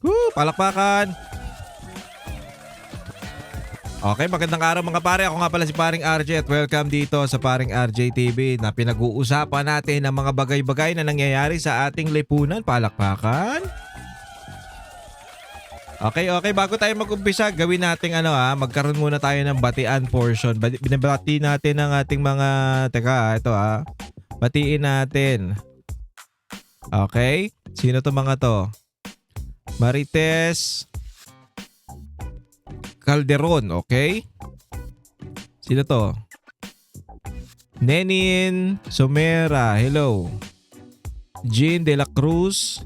Woo! Palakpakan! Okay, magandang araw mga pare. Ako nga pala si Paring RJ at welcome dito sa Paring RJ TV na pinag-uusapan natin ang mga bagay-bagay na nangyayari sa ating lipunan. Palakpakan! Okay. Bago tayo mag-umpisa, gawin natin magkaroon muna tayo ng batian portion. Binabati natin ang ating mga... Batiin natin. Okay? Sino to mga to? Marites Calderon, okay? Sino to? Nenin Somera, hello. Jean de la Cruz,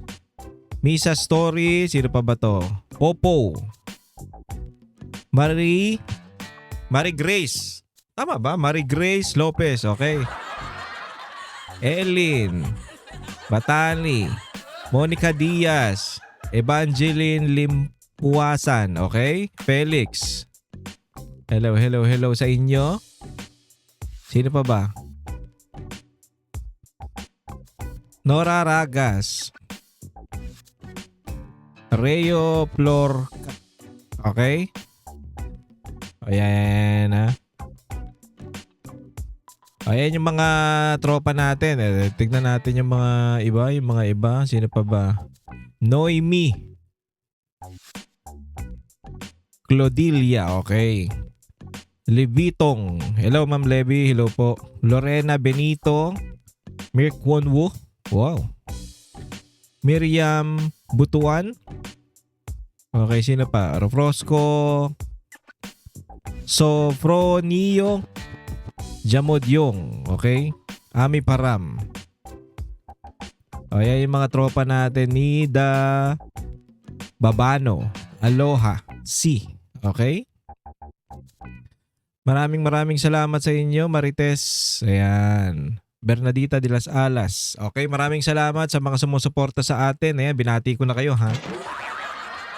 Misa Story, sino pa ba to? Popo. Marie Grace. Tama ba? Marie Grace Lopez, okay. Ellen Batani, Monica Diaz, Evangeline Limpuasan, okay? Felix. Hello sa inyo. Sino pa ba? Nora Ragas. Reo Flor. Okay? Ayan ha. Ayan yung mga tropa natin. Tignan natin yung mga iba. Sino pa ba? Noemi Clodilia, okay. Levitong. Hello Ma'am Levi, hello po. Lorena Benito. Mirk Wonwu. Wow. Miriam Butuan. Okay, sino pa? Rosco Sofronio Jamodyong, okay? Ami Param. O, yan yung mga tropa natin. Nida Babano. Aloha. Si. Okay? Maraming salamat sa inyo, Marites. Ayan. Bernadita de las Alas. Okay, maraming salamat sa mga sumusuporta sa atin. Ayan, binati ko na kayo, ha?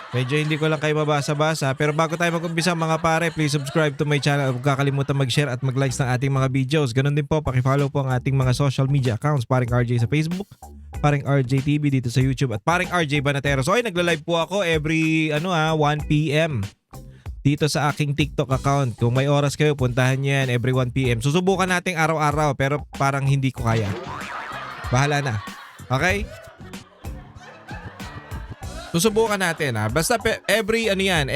Medyo hindi ko lang kayo mabasa-basa. Pero bago tayo mag-umpisa mga pare, please subscribe to my channel. Huwag kakalimutan mag-share at mag-likes ng ating mga videos. Ganun din po, pakifollow po ang ating mga social media accounts. Paring RJ sa Facebook, Paring RJ TV dito sa YouTube, at Paring RJ Banatero. So ay, nagla-live po ako every 1 PM dito sa aking TikTok account. Kung may oras kayo, puntahan nyo yan every 1 PM. Susubukan nating araw-araw pero parang hindi ko kaya. Bahala na. Okay? Susubukan natin ha. Basta every 1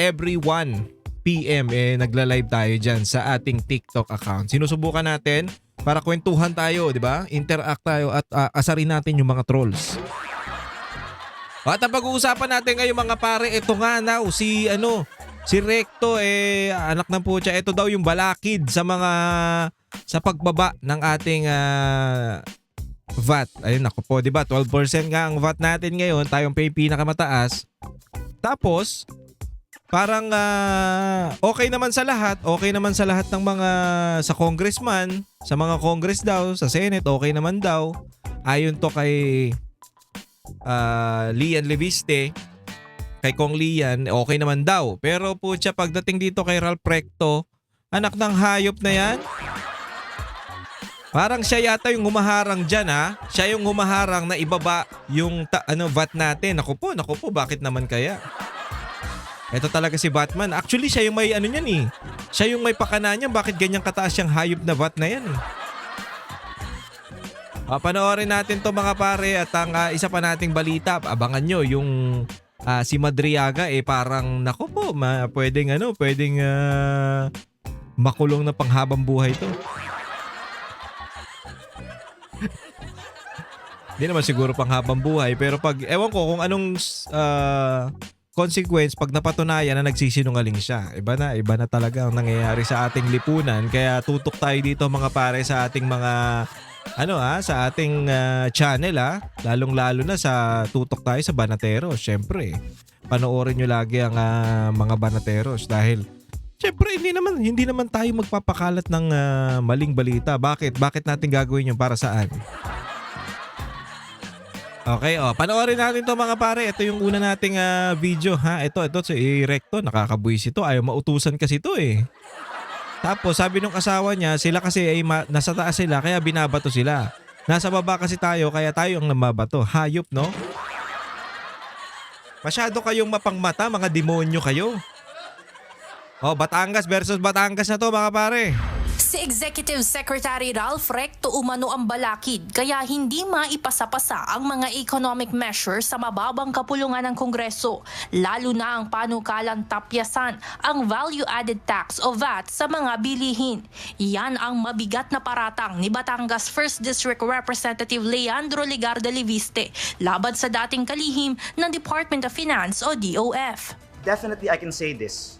PM nagla-live tayo dyan sa ating TikTok account. Sinusubukan natin para kwentuhan tayo, di ba? Interact tayo at asarin natin yung mga trolls. At ang pag-uusapan natin ngayon mga pare, ito nga now, si Recto anak ng putya. Ito daw yung balakid sa pagbaba ng ating VAT. Ayun, ako po, 'di ba? 12% nga ang VAT natin ngayon, tayong pay pinakamataas. Tapos parang okay naman sa lahat ng mga sa congressman, sa mga congress daw, sa Senate okay naman daw. Ayon to kay Lian Leviste, kay Kong Lian, okay naman daw. Pero putya, pagdating dito kay Ralph Recto, anak ng hayop na 'yan. Parang siya yata yung humaharang dyan, ha? Siya yung humaharang na ibaba yung VAT natin. Naku po, bakit naman kaya? Ito talaga si Batman. Actually, siya yung may niyan eh. Siya yung may pakana niyan. Bakit ganyan kataas yung hayop na VAT na yan eh? Panoorin natin to mga pare at ang isa pa nating balita. Abangan nyo yung si Madriaga parang naku po, pwedeng makulong na panghabang buhay to. Hindi naman siguro pang habang buhay, pero ewan ko kung anong consequence pag napatunayan na nagsisinungaling siya. Iba na talaga ang nangyayari sa ating lipunan. Kaya tutok tayo dito mga pare sa ating mga sa ating channel lalong-lalo na sa tutok tayo sa Banateros. Syempre, panoorin nyo lagi ang mga Banateros dahil syempre hindi naman tayo magpapakalat ng maling balita. Bakit natin gagawin yun? Para saan? Okay, panoorin natin to mga pare. Ito yung una nating video, ha. Ito si Recto, nakakabuwis ito. Ayaw mautusan kasi ito eh. Tapos sabi nung asawa niya, sila kasi nasa taas sila kaya binabato sila. Nasa baba kasi tayo kaya tayo ang namabato. Hayop, no? Masyado kayong mapangmata, mga demonyo kayo. Oh, Batangas versus Batangas na to mga pare. Si Executive Secretary Ralph Recto umano ang balakid kaya hindi maipasapasa ang mga economic measures sa mababang kapulungan ng Kongreso, lalo na ang panukalang tapyasan ang value-added tax o VAT sa mga bilihin. Yan ang mabigat na paratang ni Batangas 1st District Representative Leandro Legarda Leviste laban sa dating kalihim ng Department of Finance o DOF. Definitely I can say this.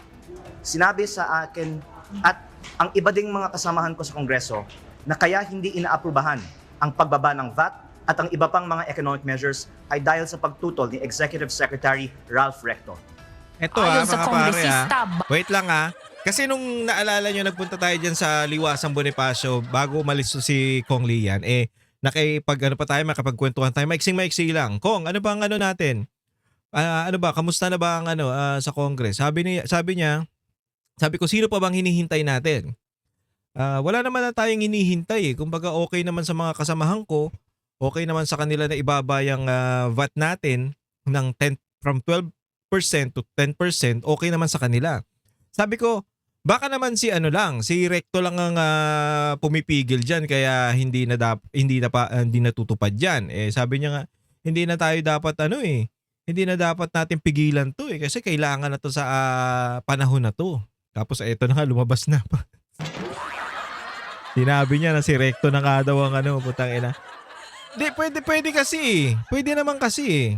Sinabi sa akin at ang iba ding mga kasamahan ko sa Kongreso na kaya hindi inaaprubahan ang pagbaba ng VAT at ang iba pang mga economic measures ay dahil sa pagtutol ni Executive Secretary Ralph Recto. Eto Ayon sa mga pare kongresista, Wait lang Kasi nung naalala nyo, nagpunta tayo dyan sa Liwasang Bonifacio bago umalis si Kong Lian, makapagkwentuhan tayo. Maiksing-maiksi lang. Kong, ano bang ano natin? Kamusta na ba ang sa Congress? Sabi ko, sino pa bang hinihintay natin? Wala naman na tayong hinihintay. Kumbaga okay naman sa mga kasamahan ko, okay naman sa kanila na ibaba yung VAT natin ng from 12% to 10%, okay naman sa kanila. Sabi ko, baka naman si Recto lang ang pumipigil diyan kaya hindi natutupad diyan. Sabi niya nga, hindi na tayo dapat hindi na dapat natin pigilan 'to kasi kailangan na 'to sa panahon na 'to. Tapos eto na nga, lumabas na pa. Sinabi niya na si Recto na nga daw ang putang ina. Hindi, pwede kasi. Pwede naman kasi.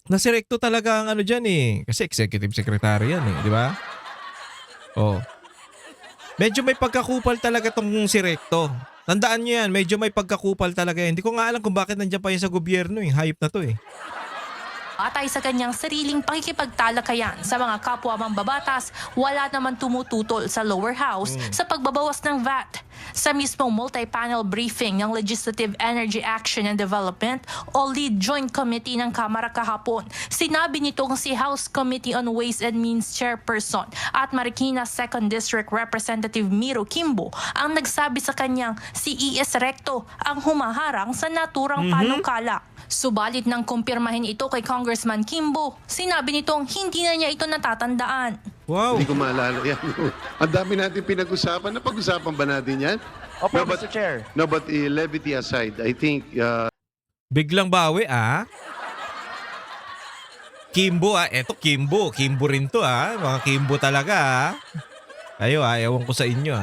Na si Recto talaga ang dyan. Kasi executive secretary yan di ba? Oh. Medyo may pagkakupal talaga tong si Recto. Tandaan niyo yan, medyo may pagkakupal talaga yan. Hindi ko nga alam kung bakit nandiyan pa yan sa gobyerno Hayop na to Batay sa kanyang sariling pakikipagtalakayan sa mga kapwa mambabatas, wala naman tumututol sa lower house sa pagbabawas ng VAT. Sa mismong multi-panel briefing ng Legislative Energy Action and Development o Lead Joint Committee ng Kamara kahapon, sinabi nitong si House Committee on Ways and Means Chairperson at Marikina 2nd District Representative Miro Kimbo ang nagsabi sa kanyang si E.S. Recto ang humaharang sa naturang panukala. Subalit nang kumpirmahin ito kay Congressman Kimbo, sinabi nitong hindi na niya ito natatandaan. Wow. Hindi ko maalala yan. Ang dami natin pinag-usapan. Napag-usapan ba natin yan? Opo, Mr. Chair. No, but levity aside, I think... Biglang bawi Kimbo eto Kimbo. Kimbo rin to Mga Kimbo talaga Kayo ewan ko sa inyo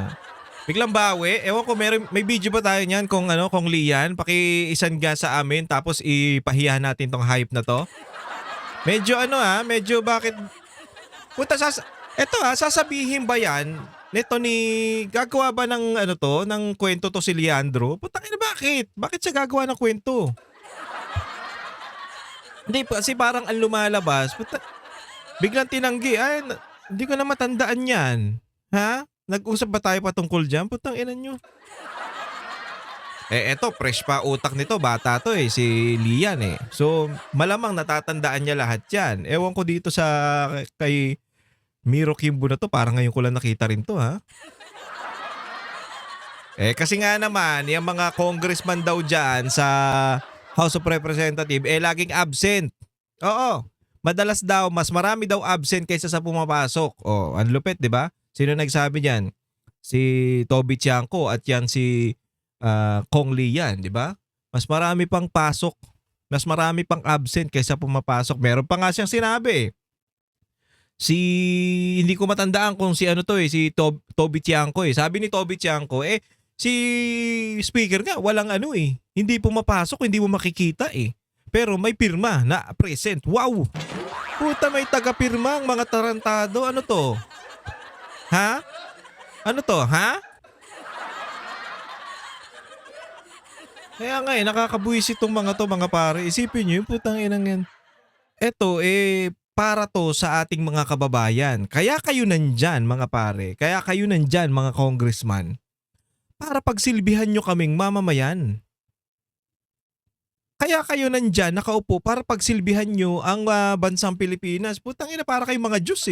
Biglang bawi. Ewan ko, may video ba tayo niyan kung Lian? Paki-isangga sa amin tapos ipahiyahan natin tong hype na to. Medyo medyo bakit... sasabihin ba yan? Neto gagawa ba ng ng kwento to si Leandro? Putang ina, bakit? Bakit siya gagawa ng kwento? Hindi, kasi parang ang lumalabas. Biglang tinanggi. Hindi ko na matandaan yan. Ha? Nag-usap ba tayo patungkol dyan? Putang ina nyo. Eto, fresh pa utak nito. Bata to si Lian So, malamang natatandaan niya lahat yan. Ewan ko dito kay Miro Kimbo na to. Parang ngayon ko lang nakita rin to kasi nga naman, yung mga congressman daw dyan sa House of Representatives, laging absent. Oo. Madalas daw, mas marami daw absent kaysa sa pumapasok. Ang lupit, di ba? Sino nagsabi diyan? Si Toby Tiangco at yan si Kong Lian, di ba? Mas marami pang pasok, mas marami pang absent kaysa pumapasok. Meron pa nga siyang sinabi. Hindi ko matandaan kung si si Toby Tiangco Sabi ni Toby Tiangco, si speaker nga walang hindi pumapasok, hindi mo makikita Pero may pirma na present. Wow! Puta, may taga-pirma ang mga tarantado. Ano to? Ha? Ano to? Ha? Kaya nga nakakabuwis itong mga pare. Isipin nyo yung putang inang yan. Eto para to sa ating mga kababayan. Kaya kayo nandyan mga pare. Kaya kayo nandyan mga congressman. Para pagsilbihan nyo kaming mamamayan. Kaya kayo nandyan nakaupo para pagsilbihan nyo ang bansang Pilipinas. Putang ina, para kayong mga Diyos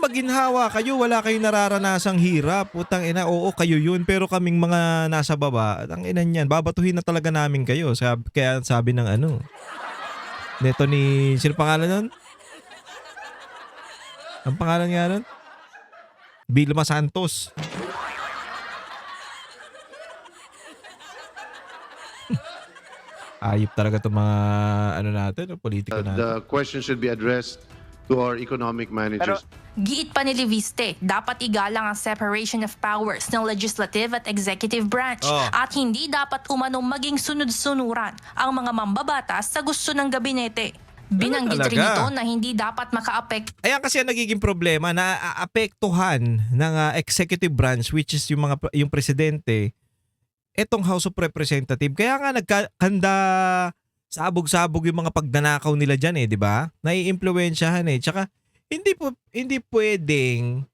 Maginhawa kayo, wala kayong nararanasang hirap. Putang ina, oo kayo yun, pero kaming mga nasa baba, ang ina niyan, babatuhin na talaga namin kayo. Kaya sabi ng Neto ni, sino pangalan nun? Ang pangalan nga nun? Vilma Santos. Ayop talaga itong mga ano natin, politiko natin. The question should be addressed to our economic managers. Giit pa ni Leviste, dapat igalang ang separation of powers ng legislative at executive branch Oh. at hindi dapat umanong maging sunod-sunuran ang mga mambabatas sa gusto ng gabinete. Binanggit rin talaga? ito na hindi dapat makaapekto Ayan kasi ang nagiging problema na aapektuhan ng executive branch, which is yung presidente, etong House of Representative. Kaya nga nagkanda sabog-sabog yung mga pagnanakaw nila diyan di ba? Naiimpluwensyahan Tsaka hindi pwedeng,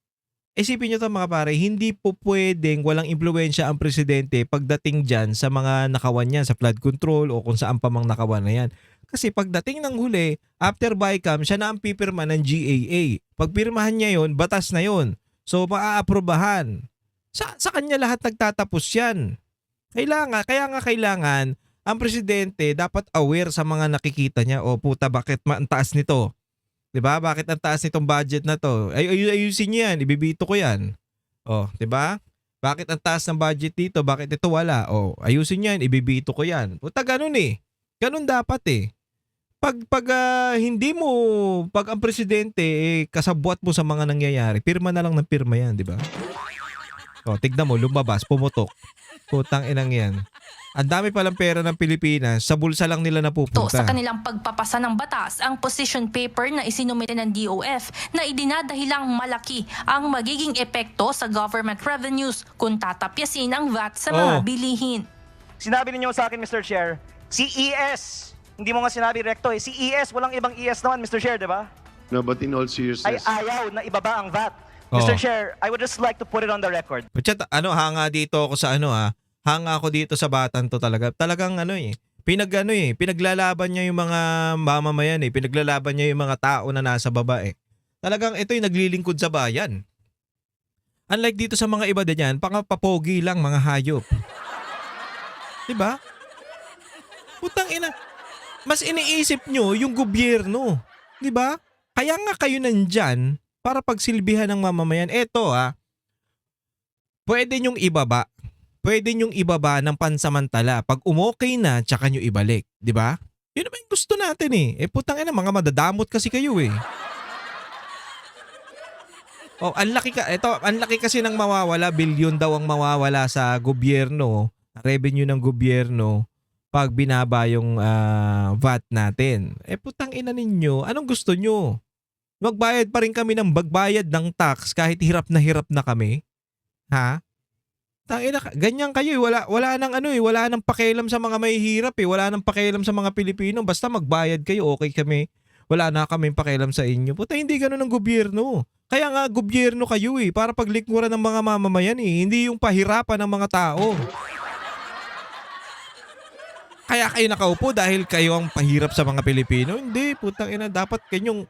isipin nyo to mga pare, hindi po pwedeng walang impluwensya ang presidente pagdating diyan sa mga nakawan niya, sa flood control o kung saan pa mang nakawan na yan. Kasi pagdating ng huli, after BICAM, siya na ang pipirma ng GAA. Pag pirmahan niya yon, batas na yon. So maaaprobahan. Sa kanya lahat nagtatapos yan. Kaya nga kailangan ang presidente dapat aware sa mga nakikita niya. O puta, bakit ang taas nito? 'Di ba? Bakit ang taas nitong budget na to? Ayusin niyo yan, ibibito ko yan. 'Di ba? Bakit ang taas ng budget dito? Bakit ito wala? Ayusin niyo yan, ibibito ko yan. Puta, ganun Ganun dapat Pag ang presidente kasabwat mo sa mga nangyayari, pirma na lang ng pirma yan, 'di ba? Tignan mo, lumabas, pumutok. Putang inang yan. Ang dami palang pera ng Pilipinas, sa bulsa lang nila napupunta. sa kanilang pagpapasa ng batas ang position paper na isinumite ng DOF na idinadahilang malaki ang magiging epekto sa government revenues kung tatapyasin ang VAT sa mga bilihin. Sinabi ninyo sa akin, Mr. Chair, CES. Hindi mo nga sinabi recto CES, walang ibang ES naman, Mr. Chair, di ba? No, but in all Ay seriousness, ayaw na ibaba ang VAT. Mr. Chair, I would just like to put it on the record. Chat, hanga dito ako sa hanga ako dito sa batang to talaga. Talagang pinaglalaban niya yung mga mamamayan pinaglalaban niya yung mga tao na nasa baba Talagang ito yung naglilingkod sa bayan. Unlike dito sa mga iba din yan, papogi lang mga hayop. 'Di ba? Putang ina. Mas iniisip nyo yung gobyerno. 'Di ba? Kaya nga kayo nandyan para pagsilbihan ng mamamayan. Eto pwede nyong ibaba. Pwede nyong ibaba ng pansamantala. Pag umokay na, tsaka nyo ibalik. Di ba? Yun naman yung gusto natin putang ina, mga madadamot kasi kayo ang laki kasi ng mawawala. Bilyon daw ang mawawala sa gobyerno, revenue ng gobyerno, pag binaba yung VAT natin. Putang ina ninyo, anong gusto nyo? Magbayad pa rin kami ng bagbayad ng tax kahit hirap na kami? Ha? Tangina, ganyan kayo wala nang wala nang pakialam sa mga mahihirap wala nang pakialam sa mga Pilipino, basta magbayad kayo okay kami. Wala na kaming pakialam sa inyo. Puta, hindi ganoon ang gobyerno. Kaya nga gobyerno kayo para paglikuran ng mga mamamayan hindi yung pahirapan ng mga tao. Kaya kayo nakaupo dahil kayo ang pahirap sa mga Pilipino? Hindi, putang ina, dapat kayo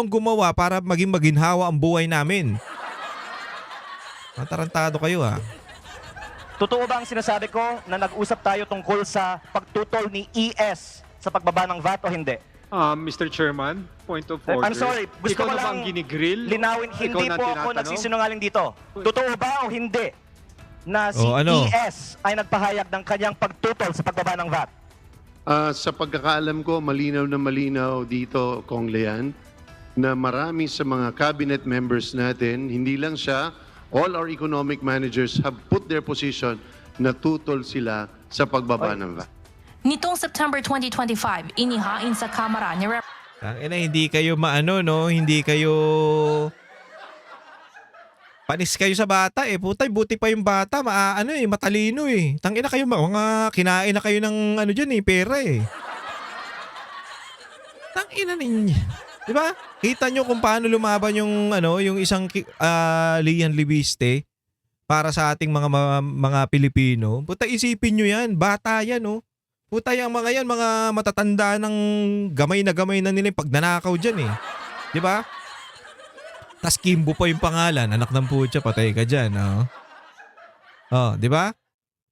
ang gumawa para maging maginhawa ang buhay namin. Matarantado kayo Totoo ba ang sinasabi ko na nag-usap tayo tungkol sa pagtutol ni ES sa pagbaba ng VAT o hindi? Mr. Chairman, point of order. I'm sorry, gusto Ikaw ko na ba lang ang ginigrill? linawin, Ikaw hindi na po ako tinatanong? nagsisinungaling dito. Totoo ba o hindi na si ano? ES ay nagpahayag ng kanyang pagtutol sa pagbaba ng VAT? sa pagkakaalam ko, malinaw na malinaw dito, Kong Lean, na marami sa mga cabinet members natin, hindi lang siya, all our economic managers have put their position na tutol sila sa pagbaba ng VAT. Nitong September 2025, inihain sa Kamara ni Tangina, hindi kayo hindi kayo panis kayo sa bata Putay, buti pa yung bata, matalino Tangina kayo, mga kinain na kayo ng pera Tangina ninyo. Di ba? Kita nyo kung paano lumaban yung isang Lian Libiste para sa ating mga Pilipino. Puta, isipin nyo yan, bata yan Puta, yung mga yan, mga matatanda ng gamay na nila yung pagnanakaw dyan Di ba? Tas Kimbo pa yung pangalan, anak ng putya, patay ka dyan, di ba?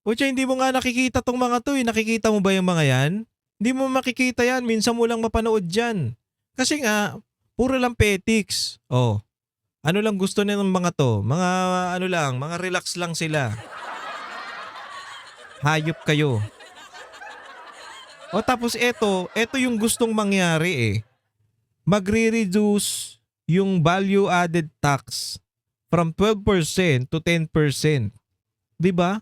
Putya, hindi mo nga nakikita tong mga to Nakikita mo ba yung mga yan? Hindi mo makikita yan. Minsan mo lang mapanood yan. Kasi nga, puro lang petics. Oh. Ano lang gusto ng mga to? Mga ano lang, mga relax lang sila. Hayop kayo. O tapos eto yung gustong mangyari eh. Magre-reduce yung value added tax from 12% to 10%. 'Di ba?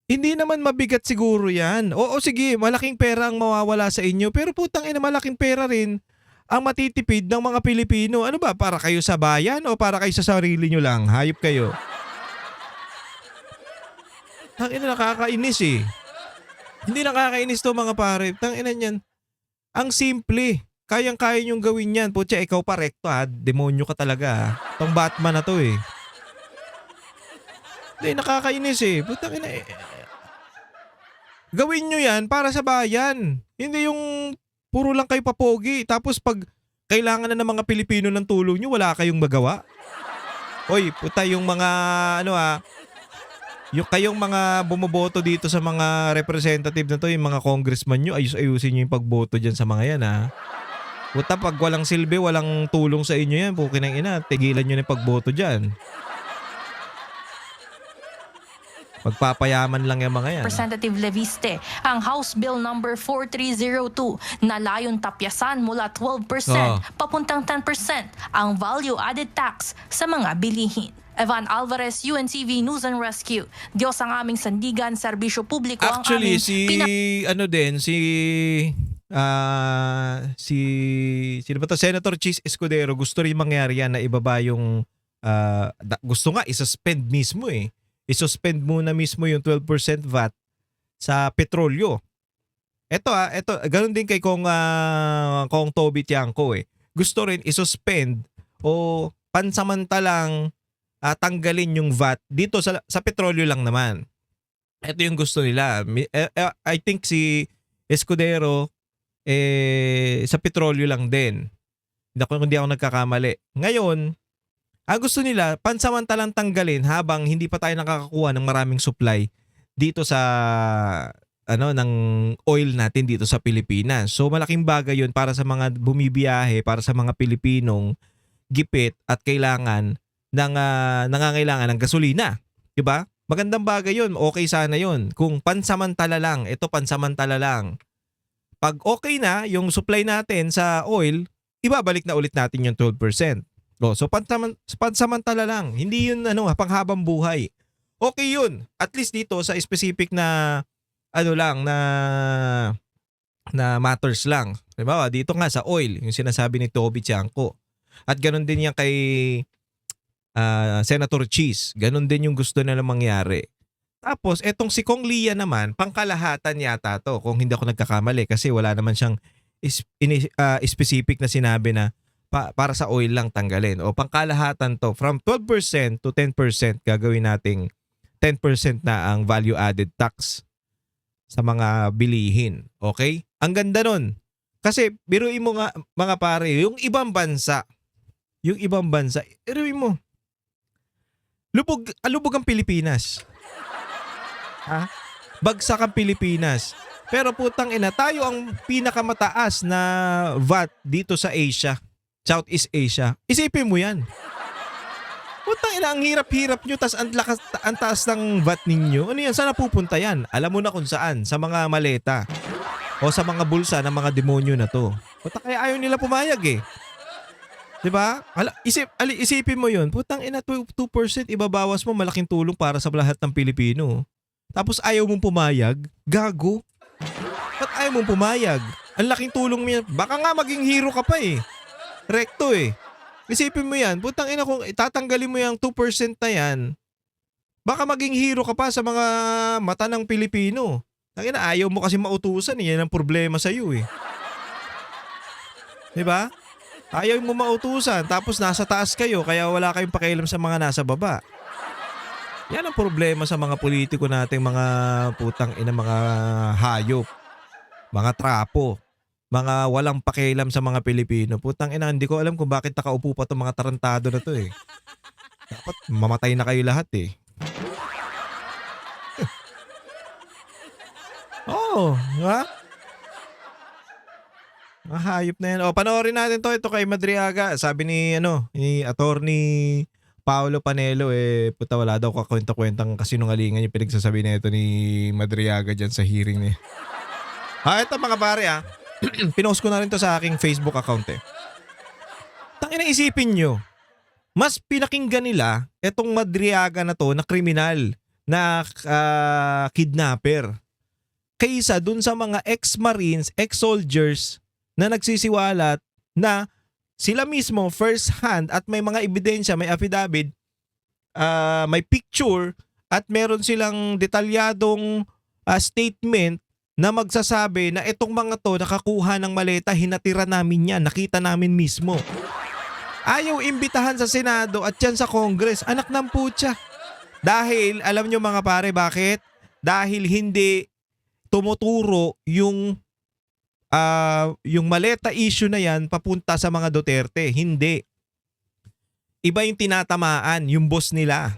Hindi naman mabigat siguro 'yan. Oo sige, malaking pera ang mawawala sa inyo, pero putang ina malaking pera rin ang matitipid ng mga Pilipino. Ano ba, para kayo sa bayan o para kayo sa sarili nyo lang? Hayop kayo. Tangina, nakakainis eh. Hindi nakakainis to mga pare. Tangina niyan. Ang simple. Kayang-kaya nyong gawin yan. Putya, ikaw pa rekto ha. Demonyo ka talaga ha. Tong Batman na to eh. Hindi, nakakainis eh. Putang ina eh. Gawin nyo yan para sa bayan. Hindi yung puro lang kayo papogi. Tapos pag kailangan na ng mga Pilipino ng tulong nyo, wala kayong magawa. Oy, puta yung mga ano yung kayong mga bumoboto dito sa mga representative na to, yung mga congressman nyo, ayusin nyo yung pagboto dyan sa mga yan ha. Puta, pag walang silbi, walang tulong sa inyo yan, pukin ng ina, tigilan nyo na yung pagboto dyan. Pagpapayaman lang yung mga yan. Representative Leviste, ang House Bill number 4302 na layon tapyasan mula 12% papuntang 10% ang value-added tax sa mga bilihin. Evan Alvarez, UNTV News and Rescue. Diyos ang aming sandigan, serbisyo publiko ang Actually, aming sino ba to? Senator Chis Escudero, gusto rin mangyari yan na ibaba yung gusto nga isuspend mismo eh. I-suspend muna mismo yung 12% VAT sa petrolyo. Ito ganun din kay Kong Toby Tiangco eh. Gusto rin i-suspend o pansamantalang tanggalin yung VAT dito sa petrolyo lang naman. Ito yung gusto nila. I think si Escudero sa petrolyo lang din. Hindi ako nagkakamali. Ngayon, gusto nila pansamantalang tanggalin habang hindi pa tayo nakakakuha ng maraming supply dito sa ng oil natin dito sa Pilipinas. So malaking bagay 'yun para sa mga bumibiyahe, para sa mga Pilipinong gipit at kailangan ng nangangailangan ng gasolina, 'di ba? Magandang bagay 'yun. Okay sana 'yun kung pansamantala lang. Ito pansamantala lang. Pag okay na yung supply natin sa oil, ibabalik na ulit natin yung 12%. So pansamantala lang. Hindi yun panghabang buhay. Okay yun. At least dito sa specific na na matters lang. Diba? Dito nga sa oil, yung sinasabi ni Toby Tiangco. At ganun din yan kay Senator Cheese. Ganun din yung gusto nila mangyari. Tapos etong si Kong Lia naman, pangkalahatan yata to kung hindi ako nagkakamali kasi wala naman siyang specific na sinabi na para sa oil lang tanggalin. O pangkalahatan to, from 12% to 10% gagawin nating 10% na ang value added tax sa mga bilihin. Okay? Ang ganda nun. Kasi biruin mo nga mga pare, yung ibang bansa, biruin mo, lubog ang Pilipinas. Ha? Bagsak ang Pilipinas. Pero putang ina, tayo ang pinakamataas na VAT dito sa Asia. Southeast Asia. Isipin mo yan. Putang ina, ang hirap-hirap nyo, tas ang taas ng VAT ninyo. Ano yan? Saan napupunta yan? Alam mo na kung saan. Sa mga maleta. O sa mga bulsa ng mga demonyo na to. Putang kaya ayaw nila pumayag eh. Diba? Isipin mo yun. Putang ina, 2% ibabawas mo, malaking tulong para sa lahat ng Pilipino. Tapos ayaw mong pumayag? Gago. Ba't ayaw mong pumayag? Ang laking tulong mo yan. Baka nga maging hero ka pa eh. Rekto eh. Isipin mo yan, putang ina kung itatanggalin mo yung 2% na yan, baka maging hero ka pa sa mga mata ng Pilipino. Tangina, ayaw mo kasi mautusan eh. Yan ang problema sa iyo eh. Diba? Ayaw mo mautusan, tapos nasa taas kayo, kaya wala kayong pakialam sa mga nasa baba. Yan ang problema sa mga politiko nating mga putang ina, mga hayop, mga trapo. Mga walang pakialam sa mga Pilipino. Putang ina, hindi ko alam kung bakit nakaupo pa itong mga tarantado na to eh. Dapat mamatay na kayo lahat eh. Oo, Oo, di ba? Mahayop na yan. O, panoorin natin to. Ito kay Madriaga. Sabi ni attorney Paolo Panelo, puta, wala daw kakwenta-kwentang kasinungalingan yung pinagsasabi na ito ni Madriaga dyan sa hearing niya. Ito mga pare pinost ko na rin to sa aking Facebook account Tangina, isipin nyo. Mas pinakinggan nila etong Madriaga na to na kriminal, na kidnapper, kaysa dun sa mga ex-marines, ex-soldiers na nagsisiwalat na sila mismo first hand at may mga ebidensya, may affidavit, may picture at meron silang detalyadong statement na magsasabi na itong mga to nakakuha ng maleta, hinatira namin yan, nakita namin mismo. Ayaw imbitahan sa Senado at yan sa Congress. Anak ng putya. Dahil, alam nyo mga pare, bakit? Dahil hindi tumuturo yung maleta issue na yan papunta sa mga Duterte. Hindi. Iba yung tinatamaan, yung boss nila.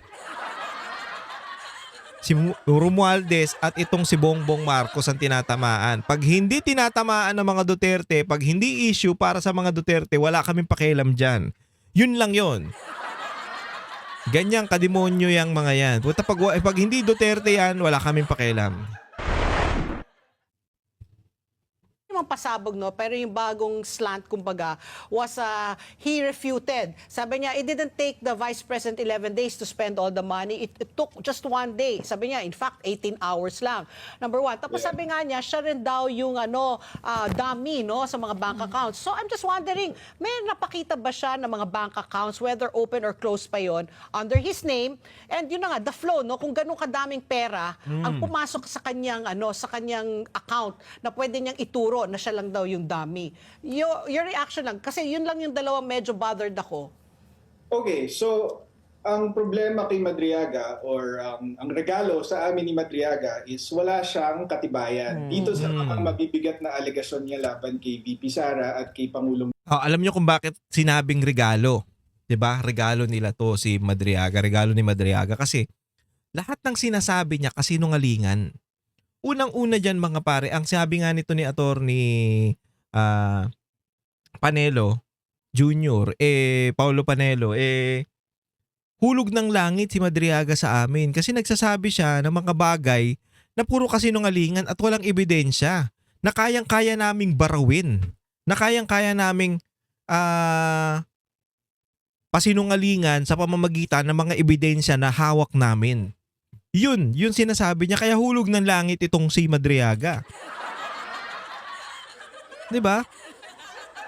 Si Romualdez at itong si Bongbong Marcos ang tinatamaan. Pag hindi tinatamaan ng mga Duterte, pag hindi issue para sa mga Duterte, wala kaming pakialam dyan. Yun lang yun. Ganyang kademonyo yung mga yan. Puta, pag hindi Duterte yan, wala kaming pakialam. Yung pasabog, no? Pero yung bagong slant, kumbaga, was he refuted. Sabi niya, it didn't take the Vice President 11 days to spend all the money. It took just 1 day. Sabi niya, in fact, 18 hours lang. Number one. Tapos sabi nga niya, siya rin daw yung dummy, no? Sa mga bank accounts. So I'm just wondering, may napakita ba siya ng mga bank accounts, whether open or closed pa yon, under his name? And yun na nga, the flow, no? Kung ganun kadaming pera ang pumasok sa kanyang, sa kanyang account na pwede niyang ituro na siya lang daw yung dummy. Your reaction lang, kasi yun lang yung dalawang medyo bothered ako. Okay, so ang problema kay Madriaga or ang regalo sa amin ni Madriaga is wala siyang katibayan. Dito sa mga mabibigat na alegasyon niya laban kay VP Sara at kay Pangulong. Alam nyo kung bakit sinabing regalo. 'Di ba? Regalo nila to si Madriaga, regalo ni Madriaga kasi lahat ng sinasabi niya kasinungalingan. Unang-una dyan mga pare, ang sabi nga nito ni attorney Panelo Jr., Paulo Panelo, hulog ng langit si Madriaga sa amin kasi nagsasabi siya ng mga bagay na puro kasinungalingan at walang ebidensya, na kayang-kaya naming barawin, na kayang-kaya naming pasinungalingan sa pamamagitan ng mga ebidensya na hawak namin. Yun sinasabi niya, kaya hulog ng langit itong si Madriaga. 'Di ba?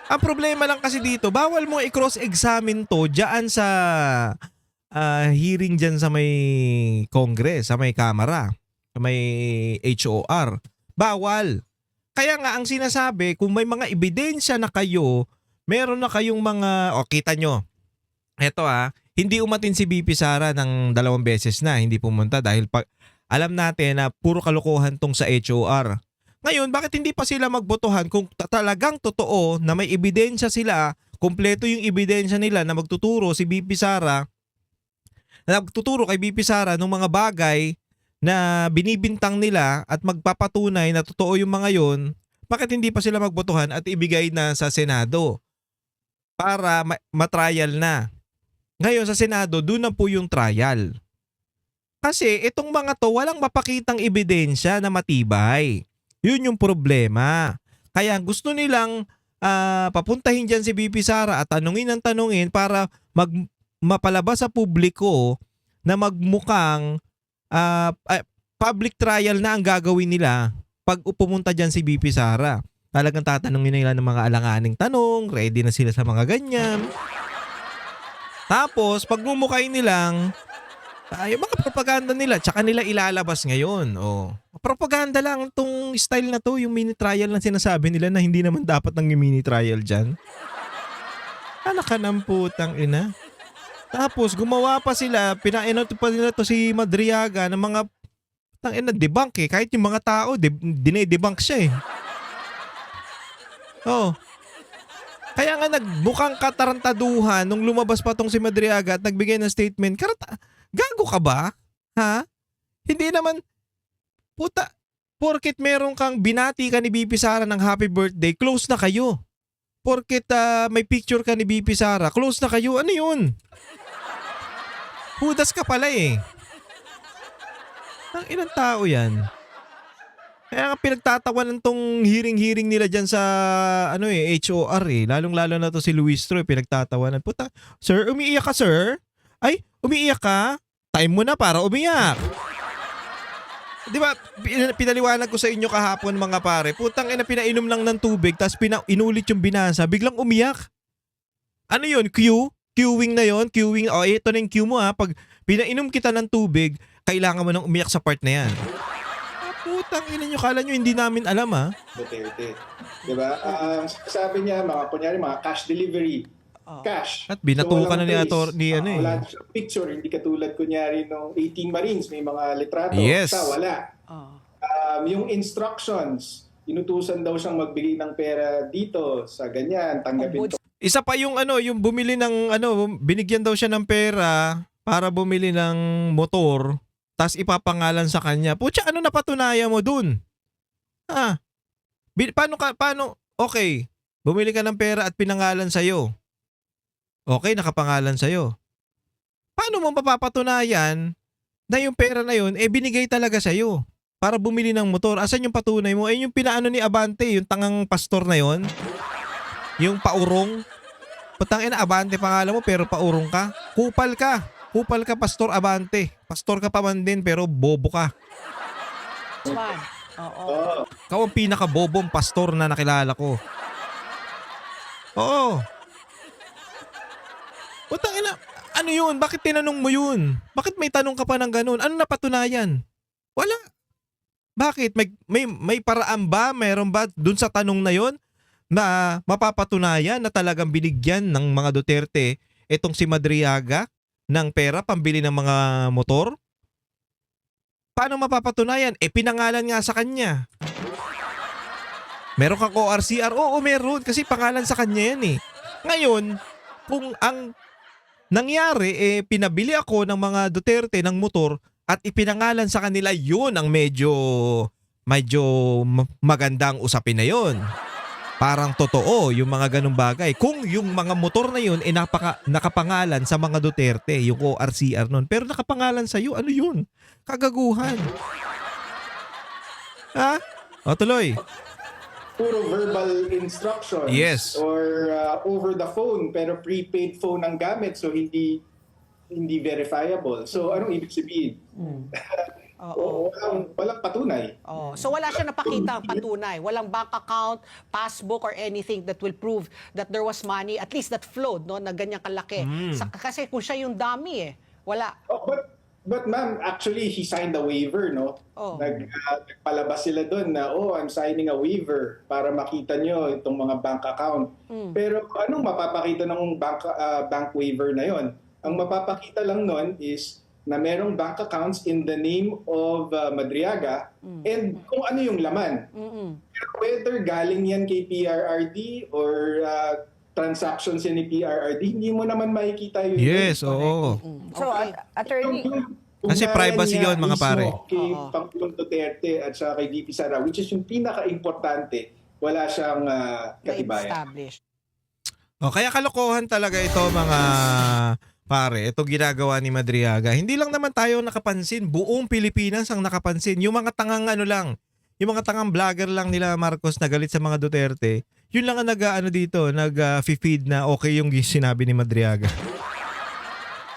Ang problema lang kasi dito, bawal mo i-cross-examine to diyan sa hearing diyan sa may Congress, sa may Kamara, sa may HOR. Bawal. Kaya nga ang sinasabi, kung may mga ebidensya na kayo, meron na kayong mga, kita nyo. Eto hindi umatin si BP Sara ng 2 beses na, hindi pumunta dahil alam natin na puro kalokohan tong sa HOR. Ngayon, bakit hindi pa sila magbotohan kung talagang totoo na may ebidensya sila, kumpleto yung ebidensya nila na magtuturo si BP Sara, na magtuturo kay BP Sara ng mga bagay na binibintang nila at magpapatunay na totoo yung mga yon, bakit hindi pa sila magbotohan at ibigay na sa Senado para matrial na? Ngayon sa Senado, doon na po yung trial. Kasi itong mga to walang mapakitang ebidensya na matibay. Yun yung problema. Kaya gusto nilang papuntahin dyan si BP Sara at tanungin para mapalabas sa publiko na magmukhang public trial na ang gagawin nila pag pumunta dyan si BP Sara. Talagang tatanungin nila ng mga alanganing tanong, ready na sila sa mga ganyan. Tapos, pag mumukay nilang, yung mga propaganda nila, tsaka nila ilalabas ngayon. Propaganda lang itong style na to, yung mini trial na sinasabi nila na hindi naman dapat ng mini trial dyan. Anak ka ng putang ina. Tapos, gumawa pa sila, pinainot pa nila to si Madriaga ng mga debunk kahit yung mga tao, dinedebunk siya Kaya nga nagmukhang katarantaduhan nung lumabas pa tong si Madriaga at nagbigay ng statement. Gago ka ba? Ha? Hindi naman, Porket meron kang binati ka ni BP Sara ng happy birthday, close na kayo. Porket may picture ka ni BP Sara, close na kayo. Ano yun? Hudas ka pala eh. Ang ilang tao yan. Kaya nga pinagtatawanan tong hearing nila dyan sa HOR eh. Lalong-lalo na to si Luis Troy, pinagtatawanan. Puta, sir, umiiyak ka sir? Ay, umiiyak ka? Time mo na para umiyak. Di ba, pinaliwanag ko sa inyo kahapon mga pare, putang ina, pinainom lang ng tubig, tapos inulit yung binasa, biglang umiyak. Ano yun? Queuing na yun? Queuing, ito na yung queue mo ha. Pag pinainom kita ng tubig, kailangan mo nang umiyak sa part na yan. Putang ina nyo, kala nyo hindi namin alam ha. Duterte. Diba? Sabi niya, kunyari, mga cash delivery. Cash. At binatukan na ni walang Ator trace. ni ano eh. Wala siyang picture, hindi katulad kunyari nung 18 Marines, may mga litrato. Yes. Siya, wala. Oh. Yung instructions, inutusan daw siyang magbigay ng pera dito sa ganyan, tanggapin to. Isa pa yung yung bumili ng binigyan daw siya ng pera para bumili ng motor, tas ipapangalan sa kanya. Putya, ano napatunayan mo dun? Paano, okay, bumili ka ng pera at pinangalan sa'yo. Okay, nakapangalan sa'yo. Paano mo mapapatunayan na yung pera na yun, binigay talaga sa'yo para bumili ng motor? Asan yung patunay mo? Yung pinaano ni Abante, yung tangang pastor na yon, yung paurong. Putang ina, Abante pangalan mo pero paurong ka. Kupal ka. Kupal ka, Pastor Abante. Pastor ka pa man din pero bobo ka. Man. Oo. Ikaw ang pinaka-bobong pastor na nakilala ko. Oo. Putang ina, ano yun? Bakit tinanong mo yun? Bakit may tanong ka pa ng ganun? Ano napatunayan? Wala. Bakit? May paraan ba? Meron ba dun sa tanong na yon na mapapatunayan na talagang binigyan ng mga Duterte itong si Madriaga ng pera pambili ng mga motor? Paano mapapatunayan? Pinangalan nga sa kanya. Meron kang ORCR? Oo, meron. Kasi pangalan sa kanya yan eh. Ngayon, kung ang nangyari, pinabili ako ng mga Duterte ng motor at ipinangalan sa kanila, yun ang medyo magandang usapin na yun. Parang totoo yung mga ganung bagay. Kung yung mga motor na yun nakapangalan sa mga Duterte, yung ORCR nun, pero nakapangalan sa'yo, ano yun? Kagaguhan. Ha? O tuloy. Puro verbal instructions. Yes. Or over the phone, pero prepaid phone ang gamit, so hindi verifiable. So anong ibig sabihin? Oo. Walang patunay. Oh, so wala siya napakita ang patunay. Walang bank account, passbook, or anything that will prove that there was money, at least that flowed, no, na ganyang kalaki. Kasi kung siya yung dummy wala. Oh, but ma'am, actually, he signed a waiver, no? Oh. Nagpalabas sila doon na, I'm signing a waiver para makita nyo itong mga bank account. Pero anong mapapakita ng bank waiver na yon? Ang mapapakita lang nun is na merong bank accounts in the name of Madriaga and kung ano yung laman. Pero whether galing yan kay PRRD or transactions yan ni PRRD, hindi mo naman makikita yun. Yes, oo. So, attorney, Kasi privacy yun, mga pare. Kay Pangulong Duterte at saka kay VP Sara, which is yung pinaka-importante, wala siyang katibayan. Na-establish. Kaya kalokohan talaga ito mga pare, ito ginagawa ni Madriaga. Hindi lang naman tayo nakapansin, buong Pilipinas ang nakapansin. Yung mga tangang yung mga tangang vlogger lang nila Marcos na galit sa mga Duterte, yun lang ang nag-feed na okay yung sinabi ni Madriaga.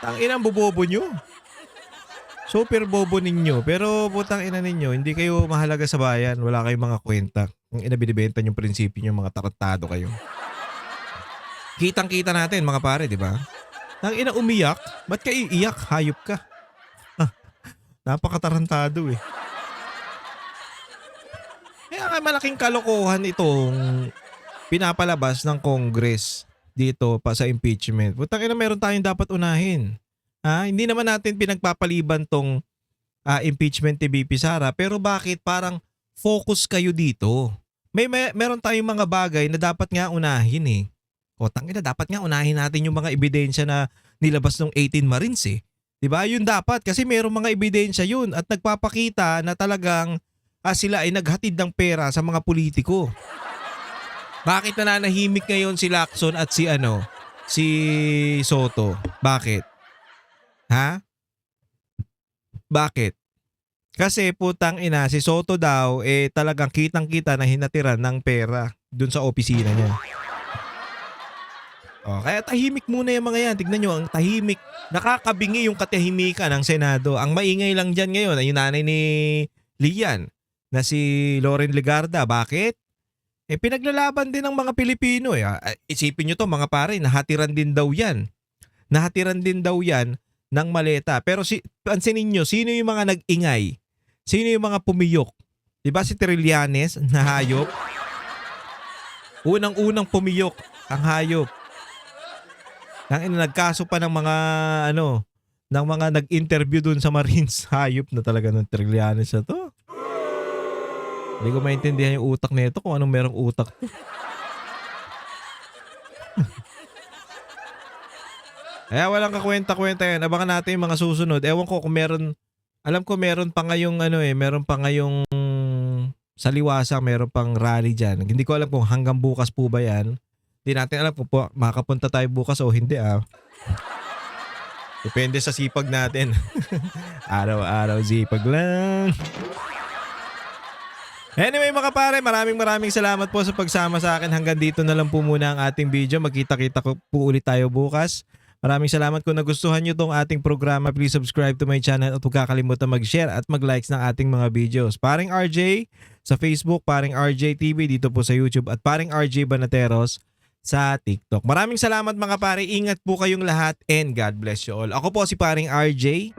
Tanginang bobobo nyo. Super bobo ninyo. Pero putang ina ninyo, hindi kayo mahalaga sa bayan. Wala kayong mga kwenta. Ang binibenta yung prinsipyo nyo, mga tarantado kayo. Kitang-kita natin mga pare, di ba? Ang ina umiyak, ba't ka iiyak? Hayop ka. Napakatarantado eh. Kaya nga malaking kalokohan itong pinapalabas ng Congress dito pa sa impeachment. Putang ina, meron tayong dapat unahin. Hindi naman natin pinagpapaliban tong impeachment ni BP Sara, pero bakit parang focus kayo dito? Meron tayong mga bagay na dapat nga unahin eh. O tangina, dapat nga unahin natin yung mga ebidensya na nilabas ng 18 Marines eh. 'Di ba? Yun dapat kasi merong mga ebidensya yun at nagpapakita na talagang sila ay naghatid ng pera sa mga politiko. Bakit nananahimik ngayon si Lacson at si Soto? Bakit? Ha? Bakit? Kasi putang ina, si Soto daw talagang kitang-kita na hinatiran ng pera dun sa opisina niya. Kaya tahimik muna yung mga yan. Tignan nyo, ang tahimik. Nakakabingi yung katahimikan ng Senado. Ang maingay lang dyan ngayon ay yung nanay ni Lian na si Loren Legarda. Bakit? Pinaglalaban din ng mga Pilipino. Isipin nyo to mga pare, nahatiran din daw yan. Nahatiran din daw yan ng maleta. Pero pansinin nyo, sino yung mga nag-ingay? Sino yung mga pumiyok? Diba si Trillanes na hayop? Unang-unang pumiyok ang hayop. Nagkaso pa ng mga ng mga nag-interview dun sa Marines. Hayop na talaga ng Trillanes na to. Hindi ko maintindihan yung utak nito kung anong merong utak to. Kaya walang kakwenta-kwenta yan. Abangan natin yung mga susunod. Ewan ko kung meron, alam ko meron pa ngayong meron pa ngayong sa Liwasang, meron pang rally dyan. Hindi ko alam kung hanggang bukas po ba yan. Hindi natin alam kung makapunta tayo bukas o hindi Depende sa sipag natin. Araw-araw sipag lang. Anyway mga pare, maraming salamat po sa pagsama sa akin. Hanggang dito na lang po muna ang ating video. Magkita-kita po ulit tayo bukas. Maraming salamat kung nagustuhan nyo tong ating programa. Please subscribe to my channel at huwag kakalimutan mag-share at mag-likes ng ating mga videos. Paring RJ sa Facebook, Paring RJ TV dito po sa YouTube at Paring RJ Banateros sa TikTok. Maraming salamat mga pare. Ingat po kayong lahat and God bless you all. Ako po si Paring RJ.